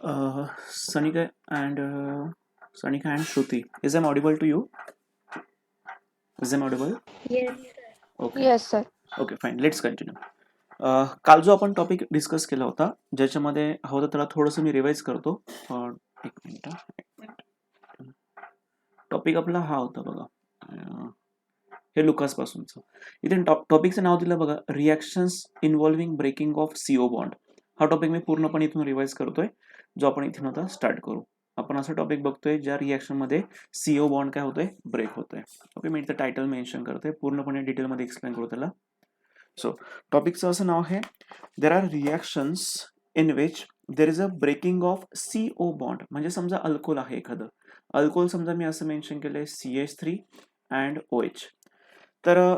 Sanika and Shruti. Is I'm audible to you? Is I'm audible? Yes, Okay. Yes, sir. Okay, fine. Let's continue. काल जो आपण topic discuss केला होता, ज्याच्यामध्ये हवं तर त्याला थोडंसं मी रिवाइज करतो. एक मिनिट. टॉपिक आपला हा होता बघा. हे लुकास पासूनचं. इथे टॉपिकचं नाव दिलं बघा, reactions involving breaking of CO bond. हा टॉपिक मी पूर्णपणे इथून रिवाइज करतोय, जो आपण इथून आता स्टार्ट करू. आपण असं टॉपिक बघतोय ज्या रिॲक्शनमध्ये सीओ बॉन्ड काय होतोय, ब्रेक होतोय. ओके, मी इथं टायटल मेन्शन करतोय, पूर्णपणे डिटेलमध्ये एक्सप्लेन करू त्याला. सो टॉपिकचं असं नाव आहे, there are reactions in which there is a breaking of CO bond. म्हणजे समजा अल्कोहोल आहे एखादं, अल्कोहोल समजा मी असं मेन्शन केलंय CH3 अँड OH. तर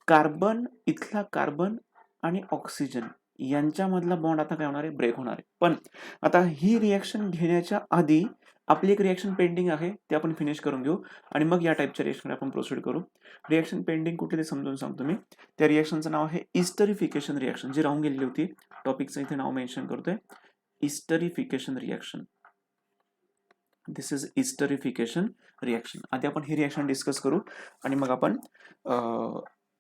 कार्बन, इथला कार्बन आणि ऑक्सिजन यांच्यामधला बॉन्ड आता काय होणार आहे, ब्रेक होणार आहे. पण आता ही रिॲक्शन घेण्याच्या आधी आपली एक रिॲक्शन पेंडिंग आहे, ते आपण फिनिश करून घेऊ आणि मग या टाईपच्या रिॲक्शन आपण प्रोसीड करू. रिॲक्शन पेंडिंग कुठे ते समजून सांगतो मी. त्या रिॲक्शनचं नाव आहे इस्टरिफिकेशन रिॲक्शन, जी राहून गेलेली होती. टॉपिकचं इथे नाव मेन्शन करतोय, esterification reaction. This is esterification reaction. आधी आपण ही रिॲक्शन डिस्कस करू आणि मग आपण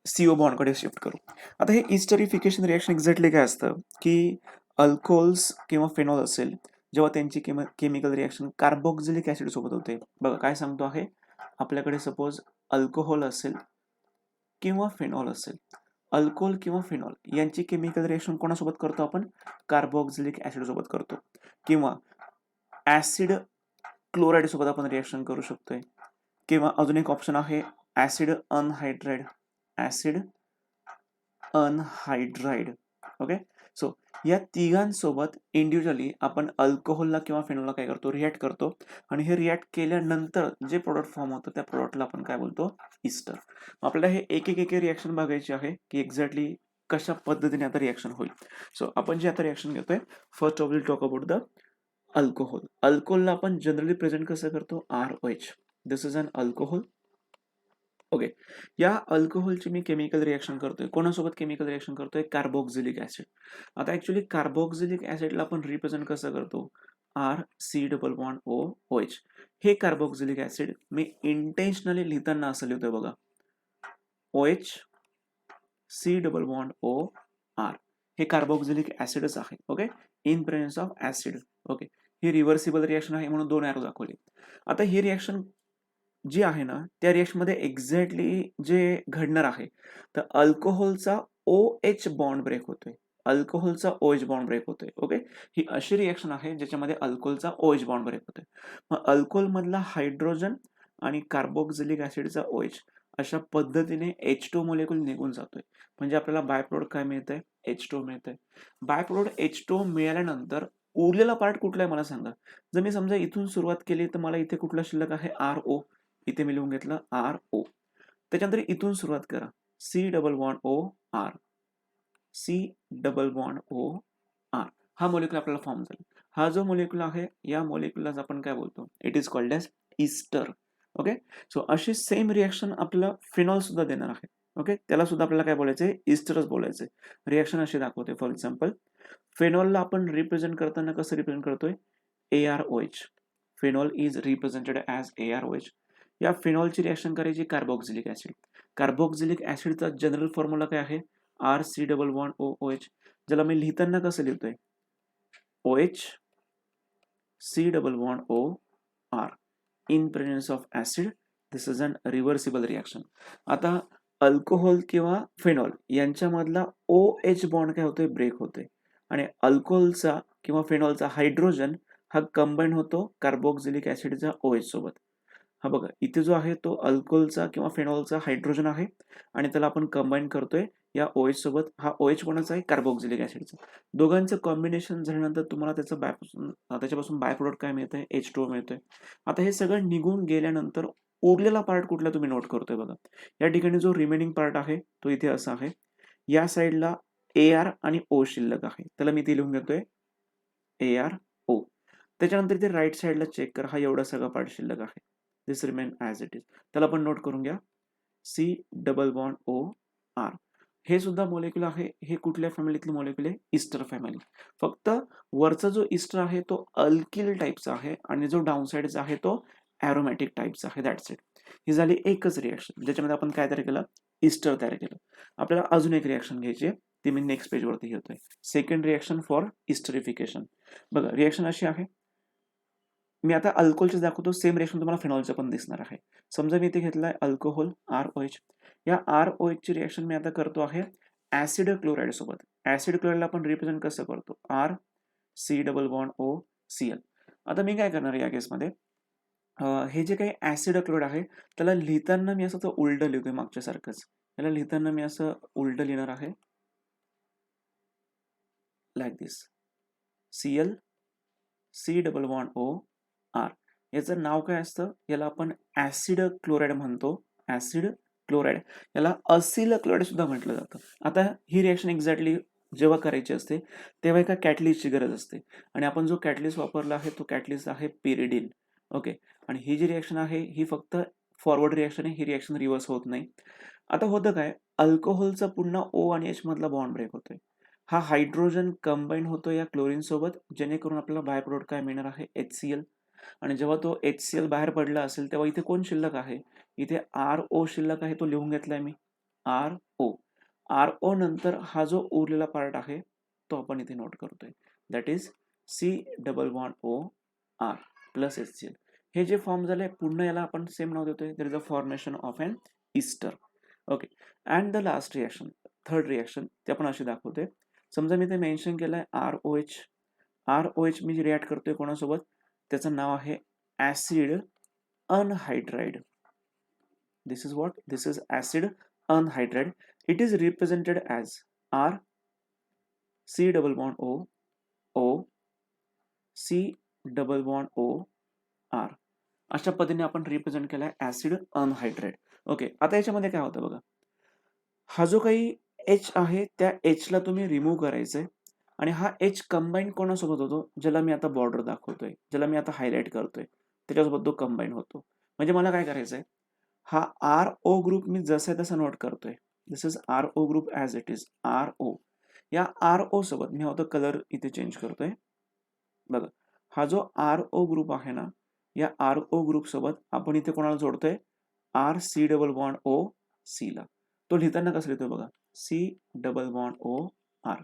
सीओ बॉन्डकडे शिफ्ट करू. आता हे इस्टरिफिकेशन रिॲक्शन एक्झॅक्टली काय असतं, की अल्कोहोल्स किंवा फेनॉल असेल, जेव्हा त्यांची केमिकल रिॲक्शन कार्बोक्झिलिक ऍसिड सोबत होते. बघा काय सांगतो आहे, आपल्याकडे सपोज अल्कोहोल असेल किंवा फेनॉल असेल, अल्कोहोल किंवा फेनॉल यांची केमिकल रिॲक्शन कोणासोबत करतो आपण, कार्बोक्झिलिक ऍसिड सोबत करतो. किंवा ऍसिड क्लोराईड सोबत आपण रिॲक्शन करू शकतोय. किंवा अजून एक ऑप्शन आहे acid anhydride. Acid anhydride. Okay, so या तिघांसोबत इंडिव्हिज्युअली आपण अल्कोहोलला किंवा फेनॉलला काय करतो, रिॲक्ट करतो आणि हे रिॲक्ट केल्यानंतर जे प्रोडक्ट फॉर्म होतं त्या प्रोडक्टला आपण काय बोलतो, इस्टर. आपल्याला हे एक एक रिॲक्शन बघायची आहे की एक्झॅक्टली कशा पद्धतीने आता रिॲक्शन होईल. सो आपण जे आता रिॲक्शन घेतोय, first of will talk about the alcohol. अल्कोहोलला आपण जनरली प्रेझेंट कसं करतो, RH. This is an alcohol. Okay, या अल्कोहोलची मी केमिकल रिॲक्शन करतोय, कोणासोबत केमिकल रिॲक्शन करतोय, कार्बोक्झिलिक ऍसिड. आता ऍक्च्युली कार्बोक्झिलिक ऍसिडला आपण रिप्रेझेंट कसं करतो, RC≡OH. हे कार्बोक्झिलिक ऍसिड मी इंटेन्शनली लिहिताना असं लिहितोय बघा, OH C≡OR. हे कार्बोक्झिलिक ऍसिडच आहे. Okay, in presence of acid. Okay, he reversible reaction आहे म्हणून 2 ॲरो दाखवले. आता ही रिॲक्शन जी आहे ना, त्या रिॲक्शनमध्ये एक्झॅक्टली जे घडणार आहे, तर अल्कोहोलचा OH बॉन्ड ब्रेक होतोय, अल्कोहोलचा OH बॉन्ड ब्रेक होतोय. ओके, ही अशी रिॲक्शन आहे ज्याच्यामध्ये अल्कोहोलचा OH बॉन्ड ब्रेक होतोय. मग अल्कोहोलमधला हायड्रोजन आणि कार्बोक्झिलिक ऍसिडचा OH अशा पद्धतीने H2 मोलेक्युल निघून जातोय. म्हणजे आपल्याला बाय प्रोडक्ट काय मिळतंय, H2 मिळतंय. बाय प्रोडक्ट H2 मिळाल्यानंतर उरलेला पार्ट कुठला आहे मला सांगा. जर मी समजा इथून सुरुवात केली तर मला इथे कुठला शिल्लक आहे, RO. इथे मी लिहून घेतलं RO. त्याच्यानंतर इथून सुरुवात करा, C≡OR. C≡OR. हा मोलेक्युल आपल्याला फॉर्म झाला. हा जो मोलेक्युल आहे, या मोलेक्युललाच आपण काय बोलतो, it is called as ester. Okay, so अशी सेम रिॲक्शन आपल्याला फिनॉल सुद्धा देणार आहे. ओके, त्याला सुद्धा आपल्याला काय बोलायचंय, इस्टरच बोलायचंय. रिॲक्शन अशी दाखवते. फॉर एक्झाम्पल, फेनॉलला आपण रिप्रेझेंट करताना कसं रिप्रेझेंट करतोय, AROH. Phenol is represented as AROH. या फिनॉलची रिॲक्शन करायची कार्बोक्झिलिक ऍसिड. कार्बोक्झिलिक ऍसिडचा जनरल फॉर्म्युला काय आहे, RC≡OH. ज्याला मी लिहिताना कसं लिहितोय, OH C≡OR. In presence of acid. This is an reversible reaction. आता अल्कोहोल किंवा फेनॉल यांच्यामधला OH बॉन्ड काय होतोय, ब्रेक होतोय आणि अल्कोहोलचा किंवा फेनॉलचा हायड्रोजन हा कंबाईन होतो कार्बोक्झिलिक ऍसिडच्या OH सोबत. हा बघा, इथे जो आहे तो अल्कोहोलचा किंवा फेनॉलचा हायड्रोजन आहे आणि त्याला आपण कंबाईन करतोय या OH सोबत. हा OH कोणाचा आहे, कार्बोक्झिलिक ऍसिडचा. दोघांचं कॉम्बिनेशन झाल्यानंतर तुम्हाला त्याच्यापासून बाय प्रोडक्ट काय मिळतंय, H2O मिळतोय. आता हे सगळं निघून गेल्यानंतर उरलेला पार्ट कुठला तुम्ही नोट करतोय बघा. या ठिकाणी जो रिमेनिंग पार्ट आहे तो इथे असा आहे. या साईडला AR आणि O शिल्लक आहे, त्याला मी इथे लिहून घेतोय ARO. त्याच्यानंतर इथे राईट साईडला चेक करा, हा एवढा सगळा पार्ट शिल्लक आहे. दिस रिमेन ॲज इट इज. त्याला आपण नोट करून घ्या, C≡OR. हे सुद्धा मॉलिक्यूल आहे, हे कुठल्या फॅमिलीतले मॉलिक्यूल आहे? Easter family. फक्त वरचा जो ईस्टर आहे तो अल्किल टाईपचा आहे आणि जो डाऊन साईडचा आहे तो ॲरोमॅटिक टाईपचा आहे. That's it. ही झाली एकच रिॲक्शन ज्याच्यामध्ये आपण काय तयार केलं? ईस्टर तयार केलं. आपल्याला अजून एक रिॲक्शन घ्यायची आहे, ती मी नेक्स्ट पेजवरती घेतोय. Second reaction for esterification. बघा रिॲक्शन अशी आहे, मी आता अल्कोहोलचे दाखवतो, सेम रिॲक्शन तुम्हाला फिनॉलचं पण दिसणार आहे. समजा मी इथे घेतलाय अल्कोहोल ROH. या ROH ची रिॲक्शन मी आता करतो आहे ऍसिड क्लोराईड सोबत. ऍसिड क्लोराईडला आपण रिप्रेझेंट कसं करतो? RC double bond OCl. आता मी काय करणार या केसमध्ये, हे जे काही ऍसिड क्लोराईड आहे त्याला लिहिताना मी असं उलटं लिहितोय मागच्या सारखंच. याला लिहिताना मी असं उलटं लिहिणार आहे, लाईक दिस. Cl C double bond O R. याचं नाव काय असतं? याला आपण ऍसिड क्लोराईड म्हणतो. Acid chloride. याला असिल क्लोराईड सुद्धा म्हटलं जातं. आता ही रिॲक्शन एक्झॅक्टली जेव्हा करायची असते तेव्हा एका कॅटलिस्टची गरज असते आणि आपण जो कॅटलिस्ट वापरला आहे तो कॅटलिस्ट आहे पिरिडिन. ओके. आणि ही जी रिॲक्शन आहे ही फक्त फॉरवर्ड रिॲक्शन आहे, ही रिॲक्शन रिव्हर्स होत नाही. आता होतं काय, अल्कोहोलचा पुन्हा O आणि H मधला बॉन्ड ब्रेक होतोय. हा हायड्रोजन कंबाईन होतो या क्लोरीन सोबत, जेणेकरून आपल्याला बाय प्रोडक्ट काय मिळणार आहे? HCl. आणि जेव्हा तो HCl बाहेर पडला असेल तेव्हा इथे कोण शिल्लक आहे? इथे RO शिल्लक आहे, तो लिहून घेतलाय मी. RO. RO नंतर हा जो उरलेला पार्ट आहे तो आपण इथे नोट करतोय. That is C double bond OR plus HCl. हे जे फॉर्म झालंय पुन्हा याला आपण सेम नाव देतोय. There is a formation of an ester. Okay. And the last reaction, third reaction, ते आपण अशी दाखवतोय. समजा मी ते मेन्शन केलंय ROH. ROH मी रिॲक्ट करतोय कोणासोबत? त्याचं नाव आहे acid anhydride. This is what? This is acid anhydride. It is represented as R C double bond O C double bond OR. अशा पद्धतीने आपण रिप्रेझेंट केलाय ऍसिड अनहायड्राइड. ओके. आता याच्यामध्ये काय होतं बघा, हा जो काही H आहे त्या H ला तुम्ही रिमूव्ह करायचंय आणि हा H कंबाईन कोणासोबत होतो? ज्याला मी आता बॉर्डर दाखवतोय, ज्याला मी आता हायलाइट करतोय, त्याच्यासोबत तो कंबाईन होतो. म्हणजे मला काय करायचंय, हा RO ग्रुप मी जसा तसा नोट करतोय. This is RO group as it is. RO. या RO सोबत मी होतो कलर इथे चेंज करतोय. बघा, हा जो RO ग्रुप आहे ना, या RO ग्रुप सोबत आपण इथे कोणाला जोडतोय? RC डबल बॉन्ड OC ला. तो लिहिताना कसं लिहितोय बघा, C डबल बॉन्ड OR.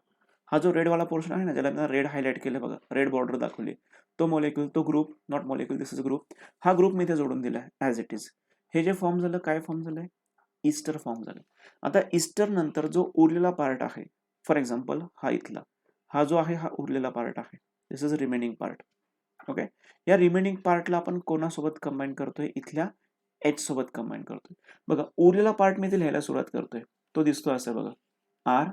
हा जो रेड वाला पोर्शन आहे ना, ज्याला मी रेड हायलाइट केलं बघा, रेड बॉर्डर दाखवली, तो मॉलिक्यूल, तो group, not molecule, this is group. हा ग्रुप मी इथे जोडून दिलाय ॲज इट इज. हे जे फॉर्म झालं, काय फॉर्म झालंय? ईस्टर फॉर्म झालं. आता ईस्टर नंतर जो उरलेला पार्ट आहे, फॉर एक्झाम्पल हा इथला, हा जो आहे हा उरलेला पार्ट आहे. This is remaining part. Okay. या रिमेनिंग पार्टला आपण कोणासोबत कंबाईन करतोय? इथल्या H सोबत कंबाईन करतोय. बघा, उरलेला पार्ट मी इथे लिहायला सुरुवात करतोय. तो दिसतो असं बघा, R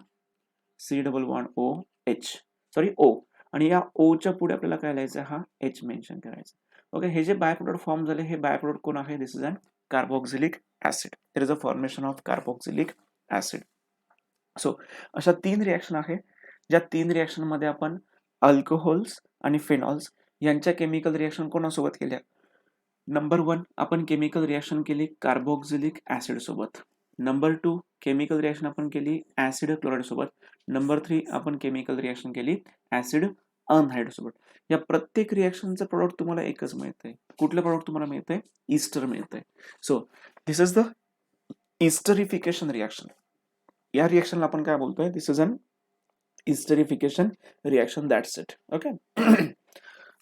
C double bond OH, sorry O. आणि या O च्या पुढे आपल्याला काय लिहायचं? हा H मेन्शन करायचा. ओके. हे जे बाय प्रोडक्ट फॉर्म झाले, हे बाय प्रोडक्ट कोण आहे? This is an carboxylic acid. There is a formation of carboxylic acid. So अशा 3 रिॲक्शन आहे, ज्या 3 रिॲक्शन मध्ये आपण अल्कोहोल्स आणि फिनॉल्स यांच्या केमिकल रिॲक्शन कोणासोबत केल्या? नंबर 1 आपण केमिकल रिॲक्शन केली कार्बोक्सिलिक ऍसिड सोबत. नंबर 2 केमिकल रिॲक्शन आपण केली ऍसिड क्लोराईड सोबत. नंबर 3 आपण केमिकल रिॲक्शन केली ऍसिड अनहायड्राइड सोबत. या प्रत्येक रिॲक्शनचं प्रोडक्ट तुम्हाला एकच मिळतंय. कुठलं प्रोडक्ट तुम्हाला मिळतंय? ईस्टर मिळतंय. So this is the esterification reaction. या रिॲक्शनला आपण काय बोलतोय? This is an esterification reaction. That's it. Okay.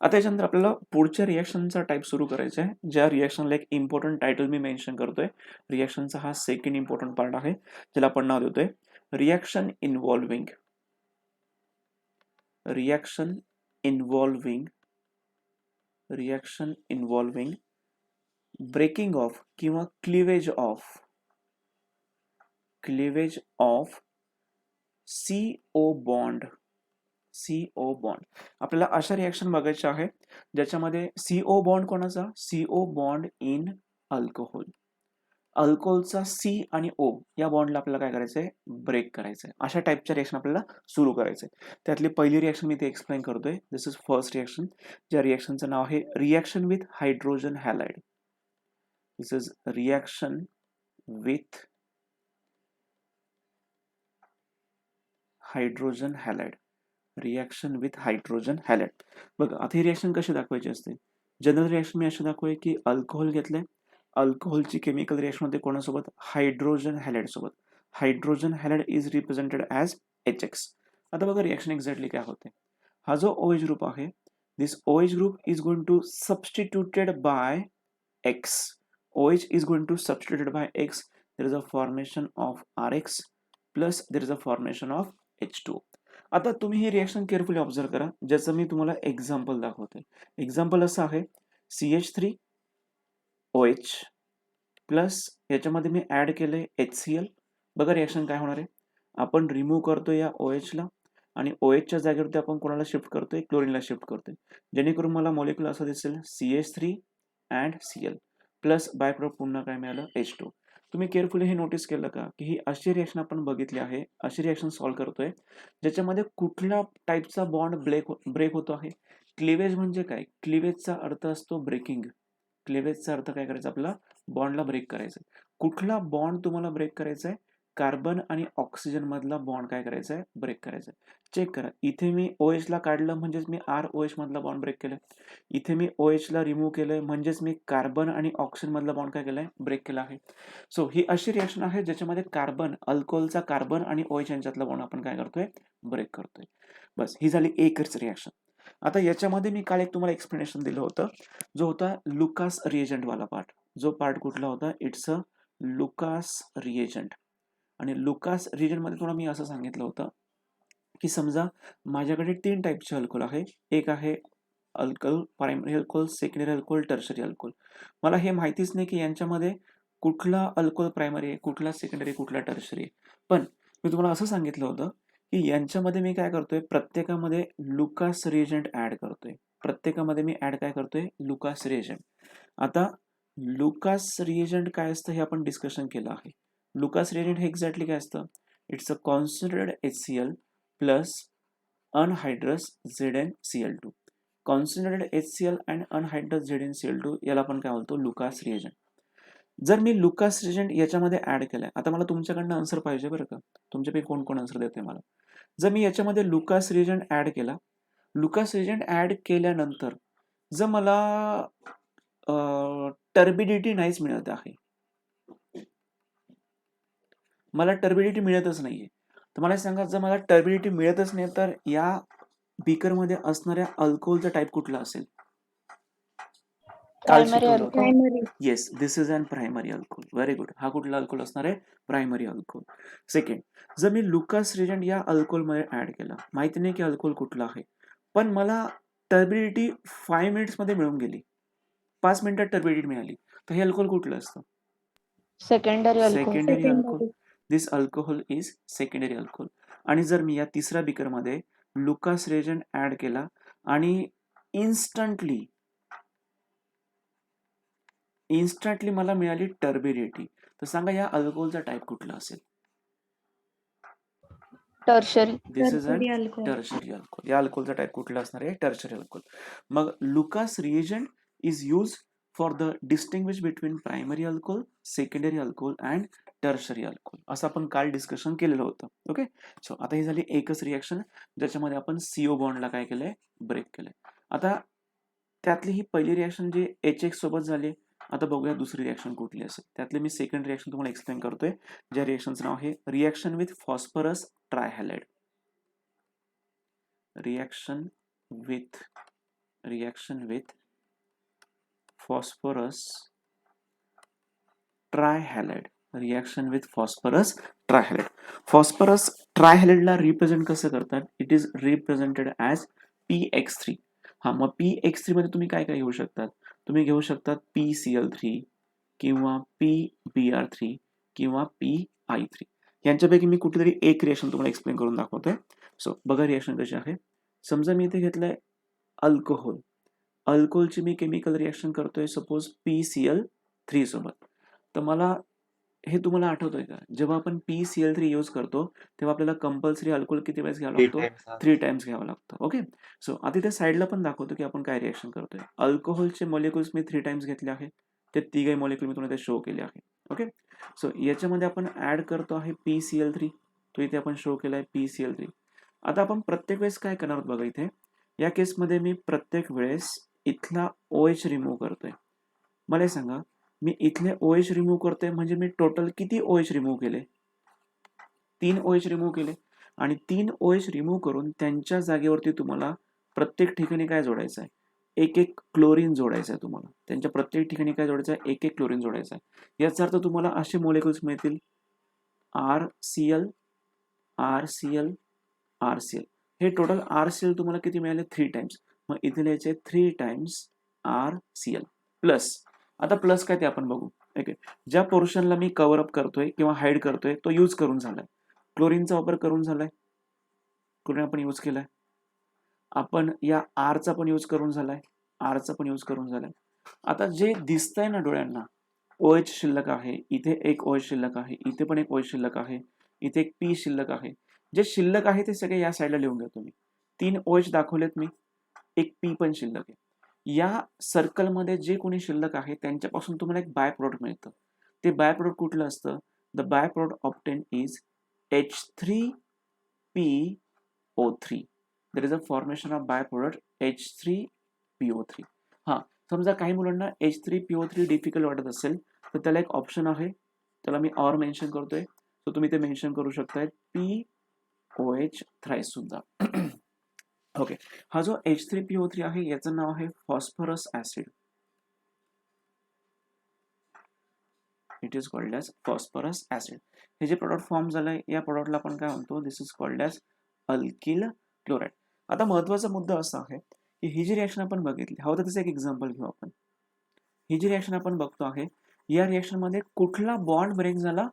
आता याच्यानंतर आपल्याला पुढच्या रिॲक्शनचा टाईप सुरू करायचा आहे, ज्या रिॲक्शनला एक इम्पॉर्टंट टायटल मी मेन्शन करतोय. रिॲक्शनचा हा सेकंड इम्पॉर्टंट पार्ट आहे, ज्याला आपण नाव देतोय reaction involving reaction involving reaction involving breaking of किंवा cleavage of CO bond. CO bond. आपल्याला अशा रिॲक्शन बघायच्या आहे ज्याच्यामध्ये CO बॉन्ड कोणाचा? CO bond in alcohol. अल्कोहोलचा C आणि O या बॉन्डला आपल्याला काय करायचंय? ब्रेक करायचंय. अशा टाईपच्या रिॲक्शन आपल्याला सुरू करायचंय. त्यातली पहिली रिॲक्शन मी इथे एक्सप्लेन करतोय. दिस इज फर्स्ट रिॲक्शन, ज्या रिॲक्शनचं नाव आहे reaction with hydrogen halide. This is reaction with hydrogen halide. Reaction with hydrogen halide. बघा आता ही रिॲक्शन कशी दाखवायची असते. जनरल रिॲक्शन मी अशी दाखवूया की अल्कोहोल घेतलंय, अल्कोहोलची केमिकल रिॲक्शन होते कोणासोबत, हायड्रोजन हॅलाइड सोबत. Hydrogen halide is represented as HX. आता बघा रिॲक्शन एक्झॅक्टली काय होते. हा जो OH ग्रुप आहे, this OH group is going to substituted by X. OH is going to substituted by X. There is a formation of RX plus there is a formation of H2. आता तुम्ही ही reaction carefully observe करा, ज्याचं मी तुम्हाला example दाखवतोय. Example असं आहे CH3OH plus याच्यामध्ये मी add केलंय HCl. बघा रिॲक्शन काय होणार आहे. आपण रिमूव्ह करतोय या OH ला आणि OH च्या जागेवरती आपण कोणाला शिफ्ट करतोय, क्लोरीनला शिफ्ट करतोय, जेणेकरून मला मॉलिक्युल असं दिसेल CH3 and Cl plus by product पुन्हा काय मिळालं, H2. तुम्ही केअरफुली हे नोटीस केलं का की ही अशी रिॲक्शन आपण बघितली आहे, अशी रिॲक्शन सॉल्व्ह करतोय ज्याच्यामध्ये कुठल्या टाईपचा बॉन्ड ब्रेक होतो आहे. क्लिवेज म्हणजे काय, क्लिवेजचा अर्थ असतो ब्रेकिंग. क्लिवेजचा अर्थ काय करायचा, आपला बॉन्डला ब्रेक करायचा. कुठला बॉन्ड तुम्हाला ब्रेक करायचा आहे, कार्बन आणि ऑक्सिजन मधला बॉन्ड काय करायचा आहे, ब्रेक करायचा आहे. चेक करा, इथे मी OH ला काढलं म्हणजेच मी ROH मधला बॉन्ड ब्रेक केलं. इथे मी OH ला रिमूव्ह केलंय म्हणजेच मी कार्बन आणि ऑक्सिजन मधला बॉन्ड काय केलाय, ब्रेक केला आहे. सो ही अशी रिॲक्शन आहे ज्याच्यामध्ये कार्बन, अल्कोहोलचा कार्बन आणि OH यांच्यातला बॉन्ड आपण काय करतोय, ब्रेक करतोय. बस ही झाली एकच रिॲक्शन. आता याच्यामध्ये मी काल एक तुम्हाला एक्सप्लेनेशन दिलं होतं, जो होता लुकास रिएजंट वाला पार्ट. जो पार्ट कुठला होता, इट्स अ लुकास रिएजंट. आणि लुकास रिएजंट मध्ये तुम्हाला मी असं सांगितलं होतं की समजा माझ्याकडे 3 टाईपचे अल्कोहोल आहे. एक आहे alcohol, primary alcohol, secondary alcohol, tertiary alcohol. मला हे माहितीच नाही की यांच्यामध्ये कुठला अल्कोहोल प्रायमरी आहे, कुठला सेकंडरी, कुठला टर्शरी आहे. पण मी तुम्हाला असं सांगितलं होतं की यांच्यामध्ये मी काय करतोय, प्रत्येकामध्ये लुकास रिएजंट ऍड करतोय. प्रत्येकामध्ये मी ऍड काय करतोय, लुकास रिएजंट. आता लुकास रिएजंट काय असतं हे आपण डिस्कशन केलं आहे. लुकास रिएजंट हे एक्झॅक्टली काय असतं, it's a concentrated HCl plus anhydrous ZnCl2. Concentrated HCl and anhydrous ZnCl2 याला आपण काय बोलतो, लुकास रिएजंट. जर मी लुकास रिएजंट याच्यामध्ये ऍड केलाय, आता मला तुमच्याकडनं आन्सर पाहिजे बरं का, तुमच्यापैकी कोण कोण आन्सर देते मला. जर मी याच्यामध्ये लुकास रिएजंट ऍड केला, लुकास रिएजंट ऍड केल्यानंतर जर मला टर्बिडिटी नाहीच मिळत आहे, मला टर्बिडिटी मिळतच नाहीये, तर मला सांगा जर मला टर्बिडिटी मिळतच नाही तर या बीकर मध्ये असणाऱ्या अल्कोहोलचा टाईप कुठला असेल. काल प्रायमरी शिकवलं होतं. Alcohol. Yes, this is an primary alcohol. Very good. हा कुठला अल्कोहोल असणार आहे, प्रायमरी अल्कोहोल. सेकंड, जर मी लुकास रिएजंट या अल्कोहोल मध्ये ऍड केला, माहिती नाही की अल्कोहोल कुठला आहे, पण मला टर्बिडिटी 5 मिनिट्स मध्ये मिळून गेली, 5 मिनिटात टर्बिडिटी मिळाली, तर हे अल्कोहोल कुठलं असतं, secondary alcohol. Secondary alcohol. This alcohol is secondary alcohol. आणि जर मी या तिसऱ्या बीकर मध्ये लुकास रिएजंट ऍड केला आणि इन्स्टंटली मला मिळाली टर्बिडिटी, तर सांगा या अल्कोहोलचा टाईप कुठला असेल. Tertiary. This is an tertiary alcohol. या अल्कोहोलचा टाईप कुठला असणार आहे, टर्शरी अल्कोहोल. मग Lucas reagent is use for the distinguish between primary alcohol, secondary alcohol and tertiary alcohol, असं आपण काल डिस्कशन केलेलं होतं. ओके, सो आता ही झाली एकच रिॲक्शन ज्याच्यामध्ये आपण CO बॉन्डला काय केलंय, ब्रेक केलंय. आता त्यातली ही पहिली रिॲक्शन जी HX सोबत झाली. आता बघूया दुसरी रिॲक्शन कुठली असेल. त्यातली मी सेकंड रिॲक्शन तुम्हाला एक्सप्लेन करतोय, ज्या रिॲक्शनचं नाव आहे reaction with phosphorus trihalide. Reaction with phosphorus trihalide. Reaction with phosphorus trihalide. Phosphorus ट्रायहॅलाइडला रिप्रेझेंट कसं करतात, it is represented as PX3. हा, मग PX3 मध्ये तुम्ही काय काय घेऊ शकतात, तुम्ही घेऊ शकतात PCl3 किंवा PBr3 किंवा PI3. यांच्यापैकी मी कुठेतरी एक रिॲक्शन तुम्हाला एक्सप्लेन करून दाखवतोय. सो बघा रिॲक्शन कशी आहे. समजा मी इथे घेतलंय अल्कोहोल, अल्कोहोलची मी केमिकल रिॲक्शन करतोय सपोज PCl3 सोबत. तर मला हे तुम्हाला आठवतंय का, जेव्हा आपण PCl3 यूज करतो तेव्हा आपल्याला कंपल्सरी अल्कोहोल किती वेळेस घ्यावा लागतो, 3 टाइम्स घ्यावा लागतो. ओके, सो आता इथे साईडला पण दाखवतो की आपण काय रिॲक्शन करतोय. अल्कोहोलचे मॉलिक्युल्स मी 3 टाइम्स घेतले आहे, ते तिघे मॉलिक्युल मी तुम्हाला शो केले आहे. ओके, सो याच्यामध्ये आपण ऍड करतो आहे PCl3, तो इथे आपण शो केलाय PCl3. आता आपण प्रत्येक वेळेस काय करणार आहोत बघा इथे, या केसमध्ये मी प्रत्येक वेळेस इथला OH रिमूव्ह करतोय. मला हे सांगा, मी इथले OH रिमूव्ह करतोय म्हणजे मी टोटल किती OH रिमूव्ह केले? 3 OH रिमूव्ह केले आणि 3 OH रिमूव्ह करून त्यांच्या जागेवरती तुम्हाला प्रत्येक ठिकाणी काय जोडायचं आहे? एक क्लोरीन जोडायचं आहे तुम्हाला. त्यांच्या प्रत्येक ठिकाणी काय जोडायचं आहे? एक क्लोरीन जोडायचं आहे. याचा अर्थ तुम्हाला असे मॉलिक्युल्स मिळतील RCl, RCl, RCl. हे टोटल RCl तुम्हाला किती मिळाले? 3 टाइम्स. मग इथे लिहायचे 3 टाइम्स RCl प्लस. आता प्लस काय ते आपण बघू. ओके, ज्या पोर्शनला मी कव्हर अप करतोय किंवा हाईड करतोय तो यूज करून झालाय. क्लोरीनचा वापर करून झालाय. क्लोरीन आपण यूज केलाय. आपण या आरचा पण यूज करून झालाय. आरचा पण यूज करून झालाय. आता जे दिसतंय ना डोळ्यांना, OH शिल्लक आहे, इथे एक OH शिल्लक आहे, इथे पण एक OH शिल्लक आहे, इथे एक P शिल्लक आहे. जे शिल्लक आहे ते सगळे या साईडला लिहून घ्या तुम्ही. 3 OH दाखवलेत मी, एक P पण शिल्लक आहे. या सर्कलमध्ये जे कोणी शिल्लक आहे त्यांच्यापासून तुम्हाला एक बाय प्रोडक्ट मिळतं. ते बाय प्रोडक्ट कुठलं असतं? The by product obtain is H3PO3. There is a formation of byproduct H3PO3. हां, समजा काही मुलांना H3PO3 डिफिकल्ट वाटत असेल तर त्याला एक ऑप्शन आहे, त्याला मी ऑर मेन्शन करतोय, तर तुम्ही ते मेन्शन करू शकताय POH थ्राईस सुद्धा. ओके, हा जो H3PO3 आहे याचं नाव आहे phosphorus acid. It is called as phosphorus acid. हे जे प्रोडक्ट फॉर्म झालंय या प्रोडक्टला आपण काय म्हणतो? This is called as alkyl chloride. आता महत्वाचा मुद्दा असा आहे की ही जी रिएक्शन आपण बघितली, हवं तर त्याचं एक एक्झाम्पल घेऊ आपण. ही जी रिएक्शन आपण बघतो आहे, या रिएक्शन मध्ये कुठला बॉन्ड ब्रेक झाला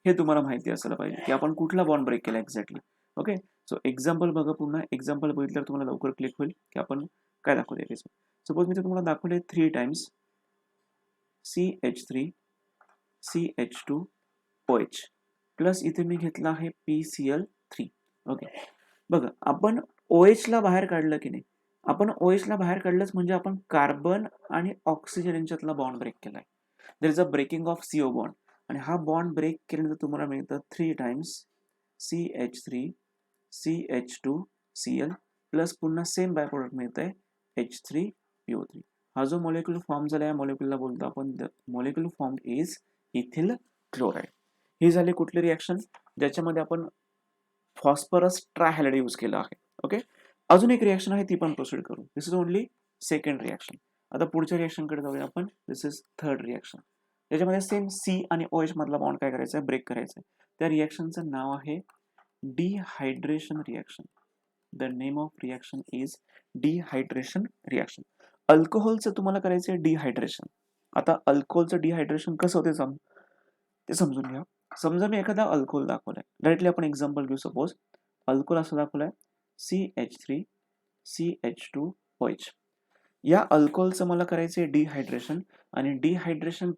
हे तुम्हाला माहिती असायला पाहिजे की आपण कुठला बॉन्ड ब्रेक केला एक्झॅक्टली. ओके, सो एक्झाम्पल बघा, पुन्हा एक्झाम्पल बघितल्यावर तुम्हाला लवकर क्लिक होईल की आपण काय दाखवले. सपोज मी ते तुम्हाला दाखवले 3 टाइम्स CH3 CH2OH प्लस इथे मी घेतला आहे PCl3. ओके, बघा आपण OH ला बाहेर काढलं की नाही, आपण OH ला बाहेर काढलंच म्हणजे आपण कार्बन आणि ऑक्सिजन यांच्यातला बॉन्ड ब्रेक केलाय. There is a breaking of CO bond आणि हा बॉन्ड ब्रेक केल्यानंतर तुम्हाला मिळतं 3 टाइम्स CH3 CH2Cl प्लस पुन्हा सेम बाय प्रोडक्ट मिळतंय H3PO3. हा जो मॉलिक्यूल फॉर्म झाला या मॉलिक्यूलला बोलतो आपण molecule form is ethyl chloride. ही झाली कुठली रिएक्शन? ज्याच्यामध्ये आपण फॉस्फरस ट्रायहॅलाइड यूज केला आहे. ओके, अजून एक रिएक्शन आहे ती पण प्रोसीड करू. दिस इज ओनली सेकंड रिएक्शन. आता पुढच्या रिएक्शन कडे जाऊया आपण. दिस इज थर्ड रिएक्शन. त्याच्यामध्ये सेम C आणि OH मधला बॉन्ड काय करायचा आहे? ब्रेक करायचा आहे. त्या रिएक्शनचं नाव आहे dehydration reaction. The name of reaction is dehydration reaction. अल्कोहोलचं तुम्हाला करायचं आहे डिहायड्रेशन. आता अल्कोहोलचं डिहायड्रेशन कसं होते ते समजून घ्या. समजा मी एखादा अल्कोहोल दाखवलाय, डायरेक्टली आपण एक्झाम्पल घेऊ. सपोज अल्कोहोल असं दाखवलाय CH3 CH2OH. या अल्कोहोलचं मला करायचंय डिहायड्रेशन आणि डिहायड्रेशन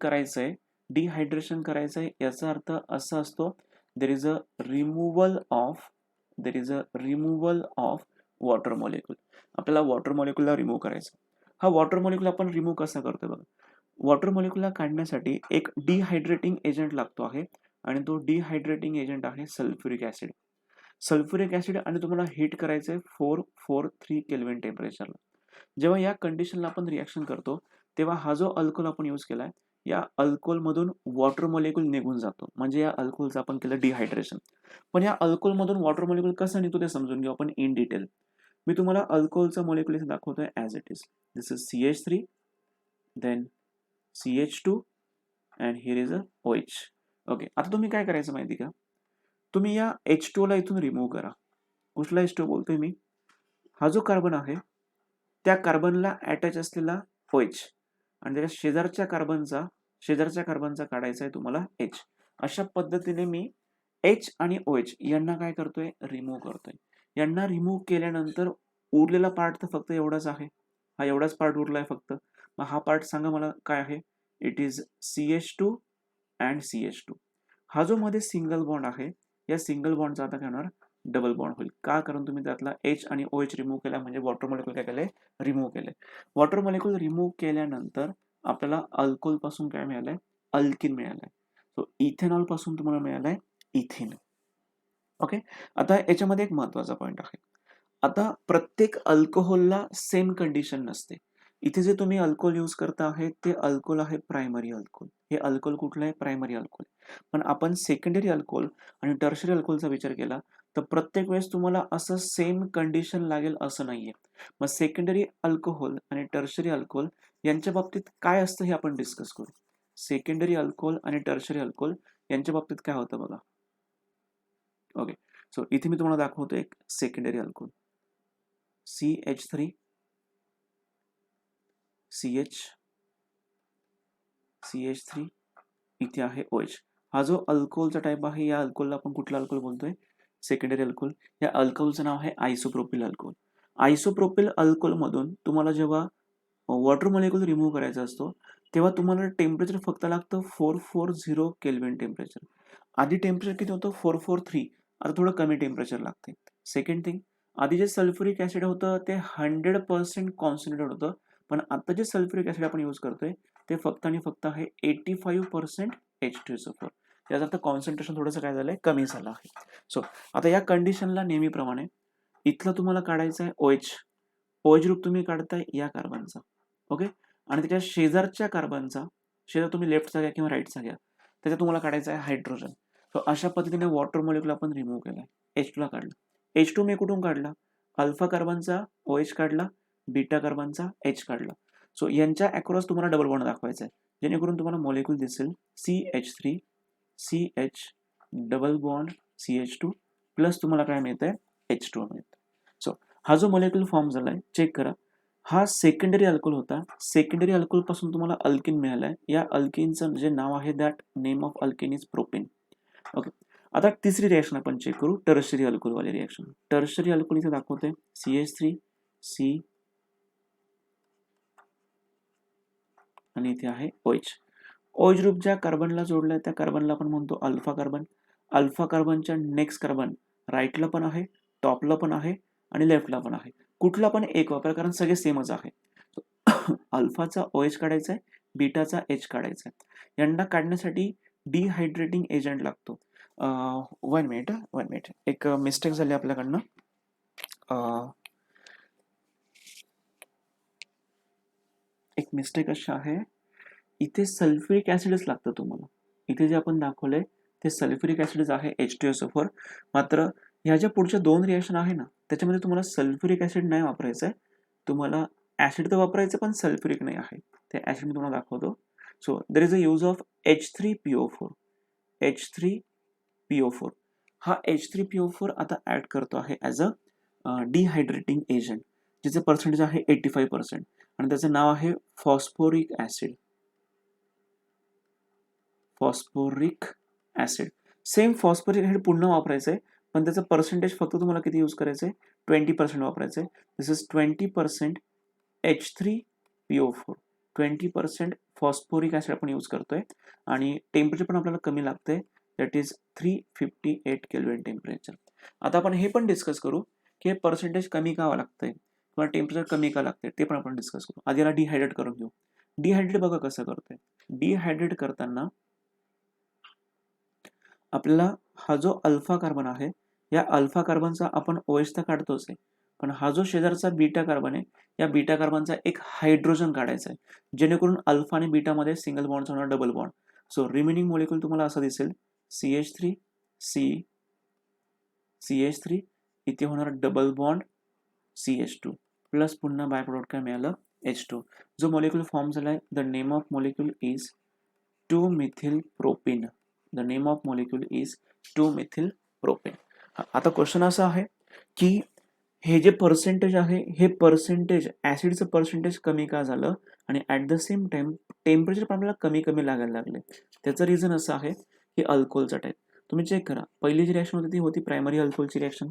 करायचंय याचा अर्थ असा असतो, देर is a removal of water molecule. आपल्याला वॉटर मॉलिक्यूलला रिमूव्ह करायचं. हा वॉटर मॉलिक्यूल आपण रिमूव्ह कसा करतोय बघा. वॉटर मॉलिक्यूलला काढण्यासाठी एक डिहायड्रेटिंग एजंट लागतो आहे आणि तो डिहायड्रेटिंग एजंट आहे सल्फ्युरिक ऍसिड. सल्फ्युरिक ऍसिड आणि तुम्हाला हीट करायचंय 443 केल्विन टेम्परेचरला. जेव्हा या कंडिशनला आपण रिएक्शन करतो तेव्हा हा जो अल्कोहोल आपण यूज केलाय या अल्कोहोल मधून वॉटर मॉलिक्यूल निघून जातो, म्हणजे या अल्कोहोलचं आपण केलं डिहायड्रेशन. पण या अल्कोहोल मधून वॉटर मॉलिक्यूल कसं निघतो ते समजून घेऊ आपण इन डिटेल. मी तुम्हाला अल्कोहोलचं मॉलिक्यूल इथे दाखवतोय as it is. This is CH3 then CH2 and here is a OH. Okay, आता तुम्ही काय करायचं माहिती का, तुम्ही या H2 ला इथून रिमूव्ह करा. कुठला H2 बोलतोय मी? हा जो कार्बन आहे त्या कार्बनला अटॅच असलेला OH आणि त्याच्या शेजारच्या कार्बनचा काढायचा आहे तुम्हाला H. अशा पद्धतीने मी H आणि OH यांना काय करतोय? रिमूव्ह करतोय. यांना रिमूव्ह केल्यानंतर उरलेला पार्ट तर फक्त एवढाच आहे. हा एवढाच पार्ट उरलाय फक्त. मग हा पार्ट सांगा मला काय आहे? It is CH2 and CH2. हा जो मध्ये सिंगल बॉन्ड आहे या सिंगल बॉन्डचा आता काय होणार? डबल बॉन्ड होईल. का? कारण तुम्ही त्यातला H आणि OH रिमूव्ह केला म्हणजे वॉटर मॉलिक्यूल काय केलंय? रिमूव्ह केलंय. वॉटर मॉलिक्यूल रिमूव्ह केल्यानंतर आपल्याला अल्कोहोल पासून काय मिळालंय? अल्किन मिळालंय. सो इथेनॉल पासून तुम्हाला मिळालंय इथिन. ओके. आता याच्यामध्ये एक महत्त्वाचा पॉइंट आहे. आता प्रत्येक अल्कोहोलला सेम कंडिशन नसते. इथे जे तुम्ही अल्कोहोल यूज करता आहे ते अल्कोहोल आहे प्रायमरी अल्कोहोल. हे अल्कोहोल कुठलं आहे? Primary alcohol. पण आपण सेकंडरी अल्कोहोल आणि टर्शियरी अल्कोहोलचा विचार केला तर प्रत्येक वेळेस तुम्हाला असं सेम कंडिशन लागेल असं नाहीये. मग सेकंडरी अल्कोहोल आणि टर्शियरी अल्कोहोल यांच्या बाबतीत काय असतं हे आपण डिस्कस करू. सेकंडरी अल्कोहोल आणि टर्शियरी अल्कोहोल यांच्या बाबतीत काय होतं बघा. ओके. सो इथे मी तुम्हाला दाखवतो एक सेकंडरी अल्कोहोल. CH3 CH3 इथे आहे OH. हा जो अल्कोहोलचा टाईप आहे या अल्कोहोलला आपण कुठला अल्कोहोल बोलतोय? Secondary alcohol. या अल्कोहोलचं नाव आहे आयसोप्रोपिल अल्कोहोल. आयसोप्रोपिल अल्कोहोलमधून तुम्हाला जेव्हा वॉटर मॉलिक्यूल रिमूव्ह करायचा असतो तेव्हा तुम्हाला टेम्परेचर फक्त लागतं 440 केल्विन टेम्परेचर. आधी टेम्परेचर किती होतं? 443. आता थोडं कमी टेम्परेचर लागते. सेकंड थिंग, आधी जे सल्फ्युरिक ॲसिड होतं ते 100% कॉन्सन्ट्रेटेड होतं. पण आता जे सल्फ्युरिक ॲसिड आपण यूज करतोय ते फक्त आणि फक्त आहे 85% H2SO4. याचा अर्थ कॉन्सन्ट्रेशन थोडंसं काय झालंय? कमी झालं आहे. सो आता या कंडिशनला नेहमीप्रमाणे इथलं तुम्हाला काढायचं आहे OH. OH ग्रुप तुम्ही काढताय या कार्बनचा. ओके. आणि त्याच्या शेजारच्या कार्बनचा, शेजार तुम्ही लेफ्टचा घ्या किंवा राईटचा घ्या, त्याच्यात तुम्हाला काढायचा आहे हायड्रोजन. सो अशा पद्धतीने वॉटर मॉलिक्यूल आपण रिमूव्ह केलाय. H2 ला काढलं. H2 मी कुठून काढला? अल्फा कार्बनचा OH काढला, बीटा कार्बनचा H काढला. सो यांच्या अक्रॉस तुम्हाला डबल बॉन्ड दाखवायचा आहे जेणेकरून तुम्हाला मॉलिक्यूल दिसेल CH3 CH double bond CH2 plus तुम्हाला काय मिळतंय? H2 मिळतं. सो हा जो मॉलिक्यूल फॉर्म झालाय चेक करा. हा सेकंडरी अल्कोहोल होता. सेकंडरी अल्कोहोल पासून तुम्हाला अल्किन मिळालंय. या अल्किनचं जे नाव आहे that name of alkene is propane. Okay. आता तिसरी रिएक्शन आपण चेक करू, टर्शियरी अल्कोहोल वाली रिएक्शन. टर्शियरी अल्कोहोल इथे दाखवते CH3 C आणि इथे आहे OH. OH ग्रुप ज्या कार्बनला जोडलाय त्या कार्बनला आपण म्हणतो अल्फा कार्बन. अल्फा कार्बनच्या नेक्स्ट कार्बन राईटला पण आहे, टॉपला पण आहे आणि लेफ्टला पण आहे. कुठला पण एक वापर कारण सगळे सेमच आहे. अल्फाचा OH काढायचा आहे, बीटाचा H काढायचा आहे. यांना काढण्यासाठी डिहायड्रेटिंग एजंट लागतो. 1 मिनिट एक मिस्टेक झाली आपल्याकडनं. एक मिस्टेक अशी आहे, इथे सल्फ्युरिक ॲसिडच लागतं तुम्हाला. इथे जे आपण दाखवलंय ते सल्फ्युरिक ॲसिडच आहे H2SO4. मात्र ह्या ज्या पुढच्या 2 रिएक्शन आहे ना त्याच्यामध्ये तुम्हाला सल्फ्युरिक ॲसिड नाही वापरायचं आहे. तुम्हाला ॲसिड तर वापरायचं पण सल्फ्युरिक नाही आहे. ते ॲसिड मी तुम्हाला दाखवतो. So there is a use of H3PO4. H3PO4 हा H3PO4 आता ॲड करतो आहे ॲज अ डिहायड्रेटिंग एजंट, ज्याचं पर्सेंटेज आहे 85% आणि त्याचं नाव आहे phosphoric acid. Phosphoric acid. Same phosphoric acid पुन्हा वापरायचं आहे पण त्याचं पर्सेंटेज फक्त तुम्हाला किती यूज करायचं आहे? 20% वापरायचं आहे. This is 20% H3PO4. 20% phosphoric acid आपण यूज करतोय आणि टेम्परेचर पण आपल्याला कमी लागतंय. That is 358 kelvin temperature. आता आपण हे पण डिस्कस करू की हे पर्सेंटेज कमी का लागतंय किंवा टेम्परेचर कमी का लागतंय ते पण आपण डिस्कस करू. आधी याला डिहायड्रेट करून घेऊ. डिहायड्रेट बघा कसं करतोय. डिहायड्रेट करताना आपल्याला हा जो अल्फा कार्बन आहे या अल्फा कार्बनचा आपण OH तर काढतोच आहे पण हा जो शेजारचा बीटा कार्बन आहे या बीटा कार्बनचा एक हायड्रोजन काढायचा आहे जेणेकरून अल्फा आणि बीटामध्ये सिंगल बॉन्ड होणार double bond. So remaining molecule तुम्हाला असं दिसेल CH3 CH3 इथे होणार डबल बॉन्ड CH2 प्लस पुन्हा बाय प्रोडक्ट काय मिळालं? H2. जो मॉलिक्यूल फॉर्म झालाय the name of molecule is two methyl propane. The name of molecule is two methyl propane. आता क्वेश्चन असा आहे की हे जे पर्सेंटेज आहे हे पर्सेंटेज ॲसिडचं पर्सेंटेज कमी का झालं आणि at the same time temperature पण आपल्याला कमी कमी लागायला लागले. त्याचं रिझन असं आहे की अल्कोहोलचा टाईप. तुम्ही चेक करा, पहिली जी रिॲक्शन होती ती होती प्रायमरी अल्कोहोलची रिॲक्शन,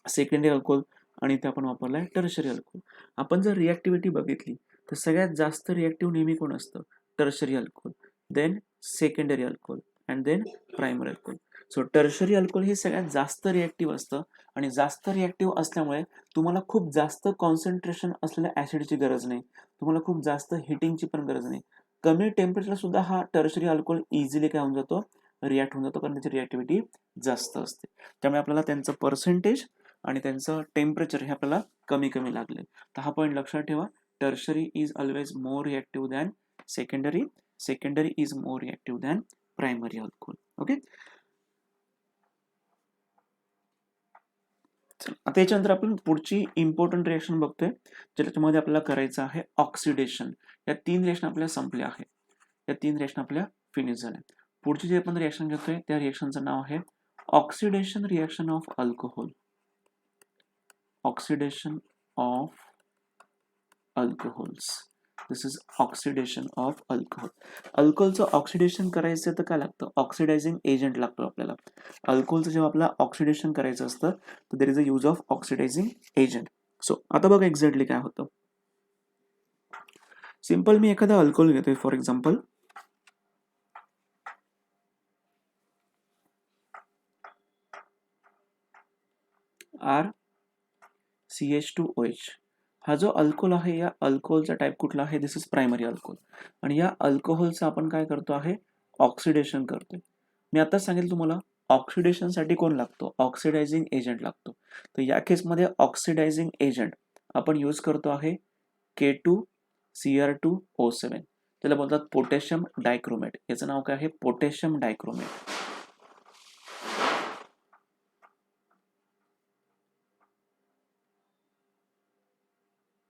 सेकंडरी अल्कोहोल आणि ते आपण वापरलाय टर्शरी अल्कोहोल. आपण जर रिॲक्टिव्हिटी बघितली तर सगळ्यात जास्त रिॲक्टिव्ह नेहमी कोण असतं? Tertiary alcohol, then secondary alcohol and then primary alcohol. So tertiary alcohol हे सगळ्यात जास्त रिॲक्टिव्ह असतं आणि जास्त रिॲक्टिव्ह असल्यामुळे तुम्हाला खूप जास्त कॉन्सन्ट्रेशन असलेल्या ॲसिडची गरज नाही, तुम्हाला खूप जास्त हिटिंगची पण गरज नाही. कमी टेम्परेचरला सुद्धा हा टर्शरी अल्कोहोल इझिली काय होऊन जातो? रिॲक्ट होऊन जातो, कारण त्याची रिॲक्टिव्हिटी जास्त असते. त्यामुळे आपल्याला त्यांचं पर्सेंटेज आणि त्यांचं टेम्परेचर हे आपल्याला कमी कमी लागले. तर हा पॉईंट लक्षात ठेवा. Tertiary is always more reactive than secondary. Secondary is more reactive than primary alcohol. Okay. आता याच्यानंतर आपण पुढची इम्पॉर्टंट रिएक्शन बघतोय, ज्याच्यामध्ये आपल्याला करायचं आहे ऑक्सिडेशन. या 3 रिएक्शन आपल्या संपल्या आहेत. या 3 रिएक्शन आपल्या फिनिश झाल्या. पुढची जे आपण रिएक्शन घेतोय त्या रिएक्शनचं नाव आहे oxidation reaction of alcohol. Oxidation of alcohols. This is oxidation of alcohol. अल्कोहोलचं ऑक्सिडेशन करायचं तर काय लागतं? ऑक्सिडायझिंग एजंट लागतो आपल्याला. अल्कोहोलचं जेव्हा आपल्याला ऑक्सिडेशन करायचं असतं तर देर is a use of oxidizing agent. So आता बघा एक्झॅक्टली काय होतं. सिंपल मी एखादा अल्कोहोल घेतोय, फॉर एक्झाम्पल RCH2OH. हा जो अल्कोहोल आहे, या अल्कोहोलचा टाईप कुठला आहे? This is primary alcohol. आणि या अल्कोहोलचं आपण काय करतो आहे? ऑक्सिडेशन करतोय. मी आताच सांगितलं तुम्हाला ऑक्सिडेशनसाठी कोण लागतो? ऑक्सिडायझिंग एजंट लागतो. तर या केसमध्ये ऑक्सिडायझिंग एजंट आपण यूज करतो आहे K2Cr2O7. त्याला बोलतात पोटॅशियम डायक्रोमेट. याचं नाव काय आहे? Potassium dichromate.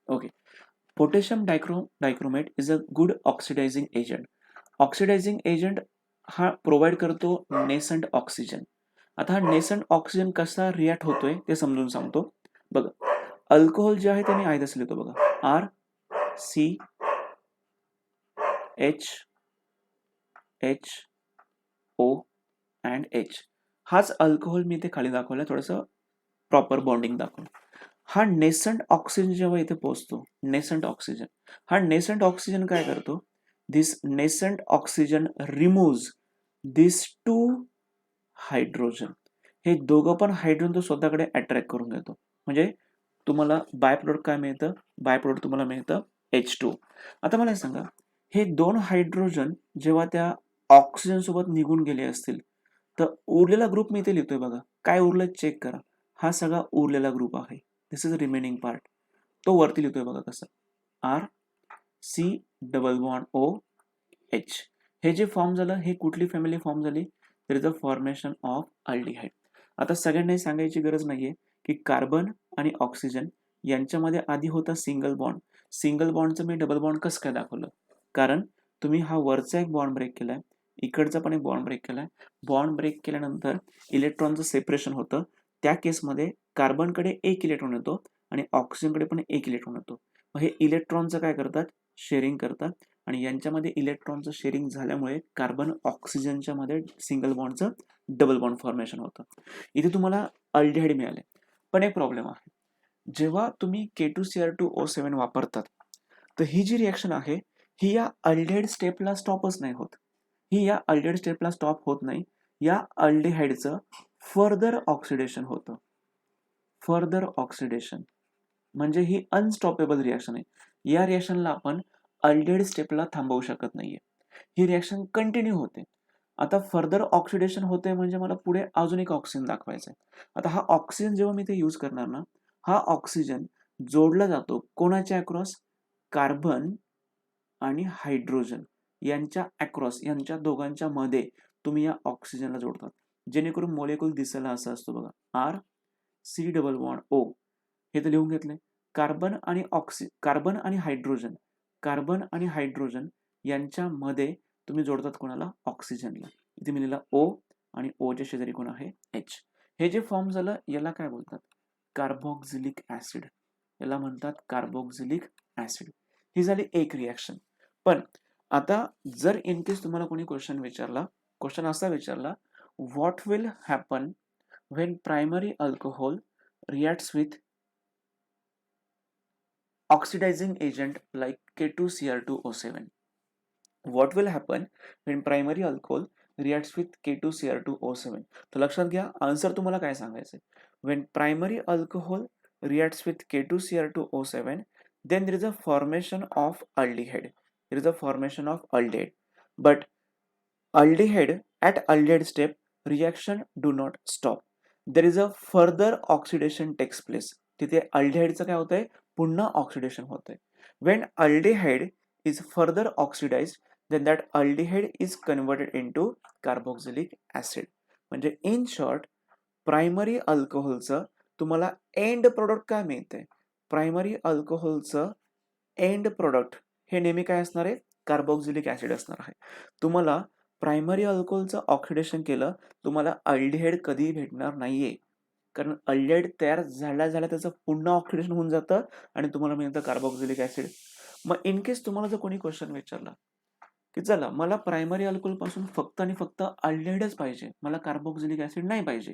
Okay. Potassium dichromate is a good oxidizing agent. Oxidizing agent हा प्रोव्हाइड करतो नेसंट ऑक्सिजन. आता हा नेसंट ऑक्सिजन कसा रिॲक्ट होतोय ते समजून सांगतो. बघा, अल्कोहोल जे आहे ते मी आयदस लिहितो बघा, RCHHO&H. हाच अल्कोहोल मी इथे खाली दाखवला, थोडंसं प्रॉपर बॉन्डिंग दाखवलं. हा नेसंट ऑक्सिजन जेव्हा इथे पोहोचतो, नेसंट ऑक्सिजन, हा नेसंट ऑक्सिजन काय करतो? दिस नेसंट ऑक्सिजन रिमूव्ज दिस 2 हायड्रोजन. हे दोघं पण हायड्रोजन तो स्वतःकडे अट्रॅक्ट करून घेतो. म्हणजे तुम्हाला बाय प्रोडक्ट काय मिळतं? बाय प्रोडक्ट तुम्हाला मिळतं H2. आता मला सांगा, हे 2 हायड्रोजन जेव्हा त्या ऑक्सिजन सोबत निघून गेले असतील, तर उरलेला ग्रुप मी इथे लिहितोय बघा. काय उरलं चेक करा. हा सगळा उरलेला ग्रुप आहे. This is remaining part. तो वरती लिहितोय बघा कसं, RC=OH. हे जे फॉर्म झालं, हे कुठली फॅमिली फॉर्म झाली? There is a formation of aldehyde. आता सगळ्यांना सांगायची गरज नाहीये की कार्बन आणि ऑक्सिजन यांच्यामध्ये आधी होता सिंगल बॉन्ड. सिंगल बॉन्डचं मी डबल बॉन्ड कसं काय दाखवलं? कारण तुम्ही हा वरचा एक बॉन्ड ब्रेक केलाय, इकडचा पण एक बॉन्ड ब्रेक केलाय. बॉन्ड ब्रेक केल्यानंतर इलेक्ट्रॉनचं सेपरेशन होतं. त्या केसमध्ये कार्बनकडे 1 इलेक्ट्रॉन येतो आणि ऑक्सिजनकडे पण 1 इलेक्ट्रॉन येतो. मग हे इलेक्ट्रॉनचं काय करतात? शेअरिंग करतात. आणि यांच्यामध्ये इलेक्ट्रॉनचं शेअरिंग झाल्यामुळे कार्बन ऑक्सिजनच्या मध्ये सिंगल बॉन्डचं डबल बॉन्ड फॉर्मेशन होतं. इथे तुम्हाला अल्डिहाइड मिळाले. पण एक प्रॉब्लेम आहे. जेव्हा तुम्ही K2Cr2O7 वापरतात, तर ही जी रिॲक्शन आहे, ही या अल्डिहाइड स्टेपला स्टॉपच नाही होत. ही या अल्डिहाइड स्टेपला स्टॉप होत नाही. या अल्डिहाइडचं फर्दर ऑक्सिडेशन होतं. फर्दर ऑक्सिडेशन म्हणजे ही अनस्टॉपेबल रिॲक्शन आहे. या रिॲक्शनला आपण अल्डिहाइड स्टेपला थांबवू शकत नाहीये. ही रिॲक्शन कंटिन्यू होते. आता फर्दर ऑक्सिडेशन होते म्हणजे मला पुढे अजून एक ऑक्सिजन दाखवायचा आहे. आता हा ऑक्सिजन जेव्हा मी ते यूज करणार ना, हा ऑक्सिजन जोडला जातो कोणाच्या अक्रॉस? कार्बन आणि हायड्रोजन यांच्या अक्रॉस, यांच्या दोघांच्या मध्ये तुम्ही या ऑक्सिजनला जोडतात. जेणेकरून मॉलिक्यूल दिसायला असं असतो बघा, RC=O. हे तर लिहून घेतलंय. कार्बन आणि हायड्रोजन यांच्यामध्ये तुम्ही जोडतात कोणाला? ऑक्सिजनला. इथे मी लिहिला O आणि O च्या शेजारी कोण आहे? H. हे जे फॉर्म झालं याला काय बोलतात? Carboxylic acid. याला म्हणतात कार्बोक्सिलिक ऍसिड. ही झाली एक रिॲक्शन. पण आता जर इन केस तुम्हाला कोणी क्वेश्चन असा विचारला, what will happen when primary alcohol reacts with oxidizing agent like K2Cr2O7. What will happen when primary alcohol reacts with K2Cr2O7? तर लक्षात घ्या, आन्सर तुम्हाला काय सांगायचं आहे. When primary alcohol reacts with K2Cr2O7, then there is a formation of aldehyde. There is a formation of aldehyde. But aldehyde at aldehyde step reaction do not stop. There is a further oxidation takes place. तिथे अल्डिहाइडचं काय होतंय, पुन्हा oxidation होतंय. When aldehyde is further oxidised then that aldehyde is converted into carboxylic acid. म्हणजे in short primary अल्कोहोलचं तुम्हाला end product काय मिळतंय, प्रायमरी अल्कोहोलचं एंड प्रोडक्ट हे नेहमी काय असणार आहे, कार्बोक्सिलिक ऍसिड असणार आहे. तुम्हाला प्रायमरी अल्कोहोलचं ऑक्सिडेशन केलं, तुम्हाला अल्डिहाइड कधीही भेटणार नाहीये, कारण अल्डिहाइड तयार झाल्या त्याचं पुन्हा ऑक्सिडेशन होऊन जातं आणि तुम्हाला मिळतं कार्बोक्सिलिक ऍसिड. मग इन केस तुम्हाला जर कोणी क्वेश्चन विचारला की चला मला प्रायमरी अल्कोहोल पासून फक्त आणि फक्त अल्डिहाइडच पाहिजे, मला कार्बोक्सिलिक ऍसिड नाही पाहिजे,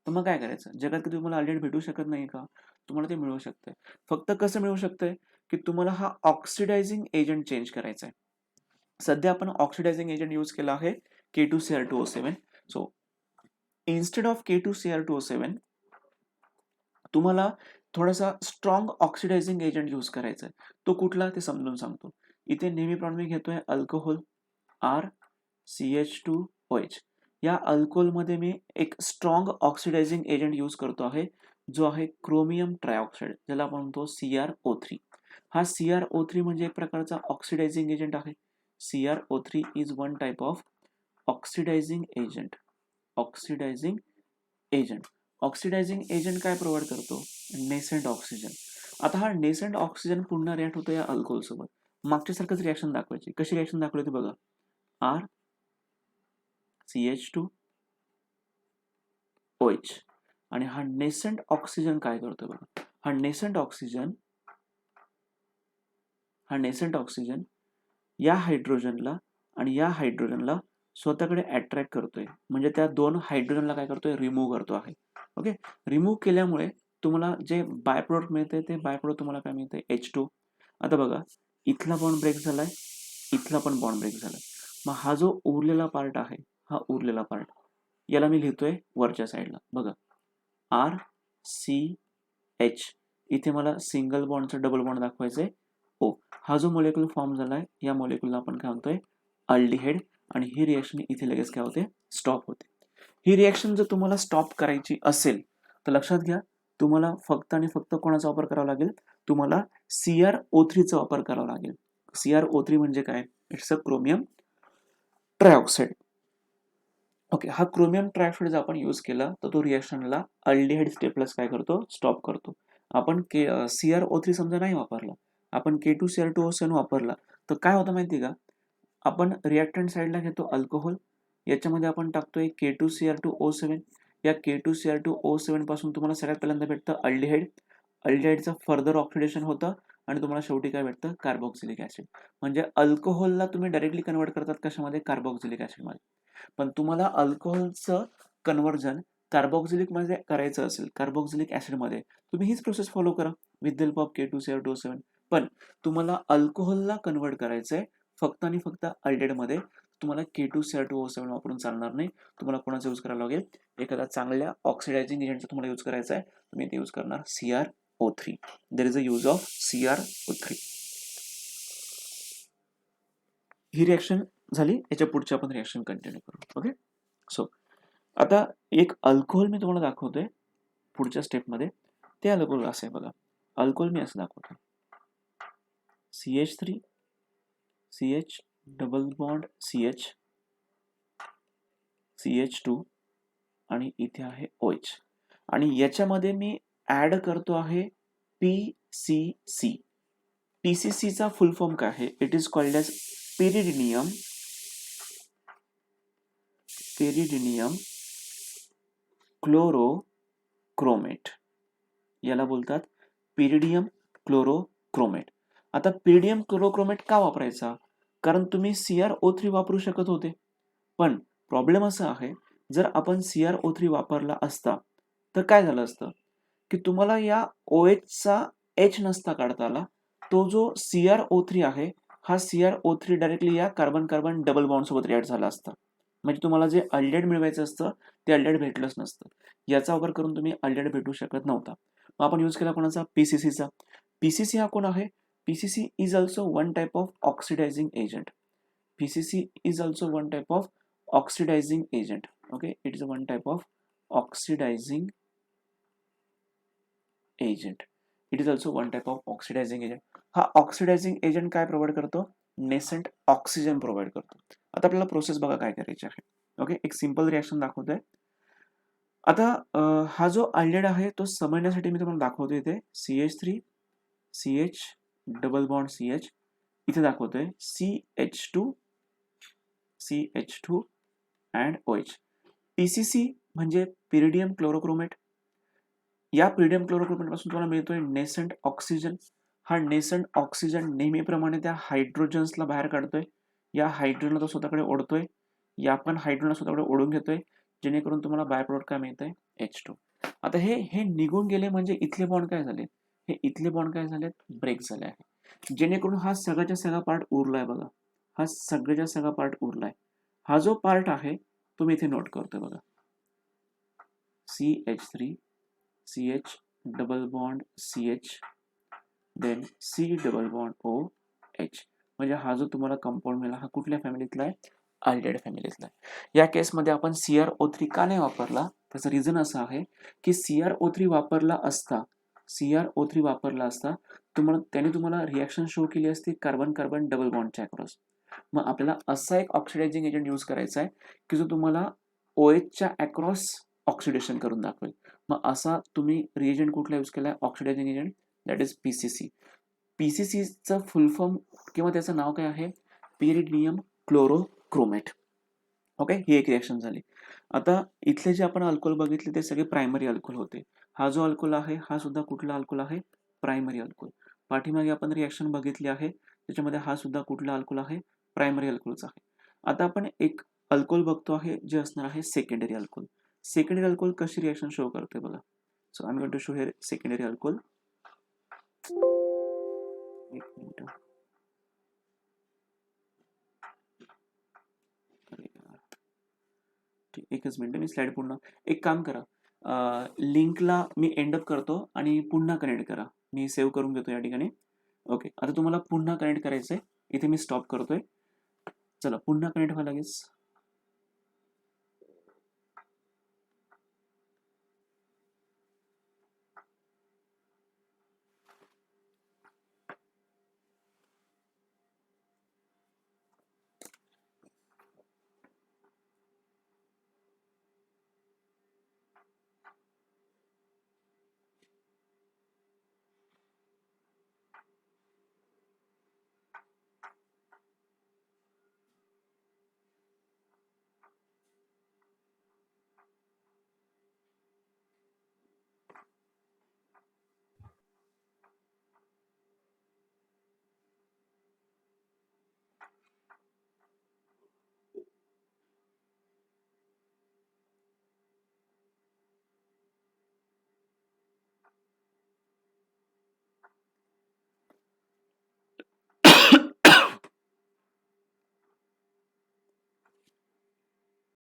तर मग काय करायचं, जगात कधी तुम्हाला अल्डिहाइड भेटू शकत नाही का, तुम्हाला ते मिळू शकतंय. फक्त कसं मिळू शकतंय की तुम्हाला हा ऑक्सिडायझिंग एजंट चेंज करायचा आहे. सध्या आपण ऑक्सिडायझिंग एजंट यूज केला आहे K2Cr2O7. So instead of K2Cr2O7 तुम्हाला थोडासा स्ट्रॉंग ऑक्सिडायझिंग एजंट यूज करायचा आहे. तो कुठला ते समजून सांगतो. इथे नेहमीप्रमाणे मी घेतोय अल्कोहोल RCH2OH. या अल्कोहोलमध्ये मी एक स्ट्रॉंग ऑक्सिडायझिंग एजंट यूज करतो आहे, जो आहे क्रोमियम ट्रायऑक्साईड, ज्याला आपण म्हणतो CrO3. हा CrO3 म्हणजे एक प्रकारचा ऑक्सिडायझिंग एजंट आहे. CrO3 is one type of oxidizing agent. Oxidizing agent oxidizing agent काय प्रोव्हाइड करतो, नेसेंट ऑक्सिजन. आता हा नेसेंट ऑक्सिजन पुन्हा रिॲक्ट होतो या अल्कोहोल सोबत. मागच्या सारखंच रिॲक्शन दाखवायची. कशी रिॲक्शन दाखवली होती बघा, RCH2OH. आणि हा नेसेंट ऑक्सिजन काय करतो बघा, हा नेसेंट ऑक्सिजन या हायड्रोजनला आणि या हायड्रोजनला स्वतःकडे अट्रॅक्ट करतोय, म्हणजे त्या दोन हायड्रोजनला काय करतोय, रिमूव्ह करतो आहे. ओके, रिमूव्ह केल्यामुळे तुम्हाला जे बाय प्रोडक्ट मिळते ते बाय प्रोडक्ट तुम्हाला काय मिळते, H2. आता बघा, इथला बॉन्ड ब्रेक झालाय, इथला पण बॉन्ड ब्रेक झालाय. मग हा जो उरलेला पार्ट आहे, हा उरलेला पार्ट याला मी लिहितोय वरच्या साईडला बघा, RCH. इथे मला सिंगल बॉन्डचं डबल बॉन्ड दाखवायचंय O. हा जो मोलेक्युल फॉर्म झालाय, या मोलेक्युलला आपण काय म्हणतोय, अल्डिहाइड. आणि ही रिएक्शन इथे लगेच काय होते, स्टॉप होते. ही रिएक्शन जर तुम्हाला स्टॉप करायची असेल तर लक्षात घ्या, तुम्हाला फक्त आणि फक्त कोणाचा वापर करावा लागेल, तुम्हाला CrO3चा वापर करावा लागेल. CrO3 म्हणजे काय, it's a chromium trioxide. Okay, हा क्रोमियम ट्रायऑक्साईड जर आपण यूज केला तर तो रिएक्शनला अल्डिहाइड स्टेपलेस काय करतो, स्टॉप करतो. आपण CrO3 समजा नाही वापरला, आपण K2Cr2O7 वापरला, तर काय होतं माहिती का, आपण रिॲक्टंट साईडला घेतो अल्कोहोल, याच्यामध्ये आपण टाकतोय K2Cr2O7. या K2Cr2O7 पासून तुम्हाला सगळ्यात पहिल्यांदा भेटतं अल्डिहाइड. अल्डिहाइडचं फर्दर ऑक्सिडेशन होतं आणि तुम्हाला शेवटी काय भेटतं, कार्बोक्सिलिक ऍसिड. म्हणजे अल्कोहोलला तुम्ही डायरेक्टली कन्वर्ट करतात कशामध्ये, कार्बोक्सिलिक ऍसिडमध्ये. पण तुम्हाला अल्कोहोलचं कन्व्हर्जन कार्बोक्सिलिक मध्ये करायचं असेल, कार्बोक्सिलिक ऍसिडमध्ये, तुम्ही हीच प्रोसेस फॉलो करा विथ हेल्प ऑफ K2Cr2O7. पण तुम्हाला अल्कोहोलला कन्वर्ट करायचंय फक्त आणि फक्त अल्डिहाइडमध्ये, तुम्हाला K2Cr2O7 वापरून चालणार नाही. तुम्हाला कोणाचा यूज करायला लागेल, एखादा चांगल्या ऑक्सिडायझिंग एजंटचा तुम्हाला यूज करायचा आहे, तुम्ही ते यूज करणार CrO3. There is a use of CrO3. He reaction झाली, याच्या पुढची आपण रिएक्शन कंटिन्यू करू. ओके, सो आता एक अल्कोहोल मी तुम्हाला दाखवतोय पुढच्या स्टेपमध्ये. ते अल्कोहोल असं आहे बघा, अल्कोहोल मी असं दाखवतोय, CH3 CH double bond CH CH2 आणि इथे आहे OH. आणि याच्यामध्ये मी ऍड करतो आहे PCC. PCCचा फुल फॉर्म काय आहे, it is called as pyridinium chlorochromate. याला बोलतात पेरिडियम क्लोरोक्रोमेट. आता पेरिडियम क्लोरोक्रोमेट का वापरायचा, कारण तुम्ही CrO3 वापरू शकत होते. पण प्रॉब्लेम असा आहे, जर आपण CrO3 वापरला असता तर काय झालं असतं की तुम्हाला या OHचा H नसता काढता आला. तो जो CrO3 आहे, हा CrO3 डायरेक्टली या कार्बन कार्बन डबल बॉन्ड सोबत रिॲक्ट झाला असता. म्हणजे तुम्हाला जे अल्डिहाइड मिळवायचं असतं ते अल्डिहाइड भेटलंच नसतं. याचा वापर करून तुम्ही अल्डिहाइड भेटू शकत नव्हता. मग आपण यूज केला कोणाचा, PCCचा. PCC हा कोण आहे, PCC is also one type of oxidizing agent. PCC is also one type of oxidizing agent. Okay, it is one type of oxidizing agent. It is also one type of oxidizing agent. हा oxidizing agent काय provide करतो? नेसंट oxygen provide करतो. आता आपल्याला process बघा काय करायची आहे. ओके, एक सिंपल रिॲक्शन दाखवतोय. आता हा जो अल्डेड आहे तो समजण्यासाठी मी तुम्हाला दाखवतो. इथे CH3 CH double bond CH, इथे दाखवतोय CH2 CH2 and OH. PCC म्हणजे पिरिडियम क्लोरोक्रोमेट. या पिरिडियम क्लोरोक्रोमेट पासून तुम्हाला मिळतोय नेसंट ऑक्सिजन. हा नेसंट ऑक्सिजन नेहमीप्रमाणे त्या हायड्रोजन्सला बाहेर काढतोय. या हायड्रोजनला तो स्वतःकडे ओढतोय. या पण हायड्रोजनला स्वतःकडे ओढून घेतोय, जेणेकरून तुम्हाला बाय प्रोडक्ट काय मिळतंय? H2. आता हे हे निघून गेले म्हणजे इथले बॉन्ड काय झाले? हे इथले बॉन्ड काय झालेत? ब्रेक झाले आहे. जेणेकरून हा सगळ्याच्या सगळा पार्ट उरलाय बघा. हा सगळ्याच्या सगळा पार्ट उरलाय. हा जो पार्ट आहे तो मी इथे नोट करतोय बघा. CH3 CH double bond CH then C double bond OH. म्हणजे हा जो तुम्हाला कंपाऊंड मिळाला हा कुठल्या फॅमिलीतला आहे? अल्डेड फॅमिलीतला आहे. या केसमध्ये आपण CrO3 का नाही वापरला? त्याचं रिझन असं आहे की CrO3 वापरला असता त्याने तुम्हाला रिॲक्शन शो केली असती कार्बन कार्बन डबल बॉन्डच्या अक्रॉस. मग आपल्याला असा एक ऑक्सिडायझिंग एजंट यूज करायचा आहे की जो तुम्हाला OHच्या अक्रॉस ऑक्सिडेशन करून दाखवेल. मग असा तुम्ही रिएजंट कुठला यूज केलाय? Oxidising agent, that is PCC. PCCचं फुल फॉर्म किंवा त्याचं नाव काय आहे? पिरिडियम क्लोरोक्रोमेट. ओके, ही एक रिॲक्शन झाली. आता इथले जे आपण अल्कोहोल बघितले ते सगळे प्रायमरी अल्कोहोल होते. हा जो अल्कोहोल आहे हा सुद्धा कुठला अल्कोहोल आहे? Primary alcohol. पाठीमागे आपण रिॲक्शन बघितली आहे त्याच्यामध्ये हा सुद्धा कुठला अल्कोहोल आहे? प्रायमरी अल्कोहोलचा आहे. आता आपण एक अल्कोहोल बघतो आहे जे असणार आहे सेकंडरी अल्कोहोल. सेकंडरी अल्कोहोल कशी रिॲक्शन शो करते बघा. So I am going to show here secondary alcohol. एक मिनिट. ठीक, एकच मिनिट, मी स्लाइड पूर्ण एक काम करा, लिंकला मी एंड अप करतो आणि पुन्हा कनेक्ट करा. मी सेव्ह करून घेतो या ठिकाणी. ओके, आता तुम्हाला पुन्हा कनेक्ट करायचंय. इथे मी स्टॉप करतोय. चला पुन्हा कनेक्ट व्हा लगेच.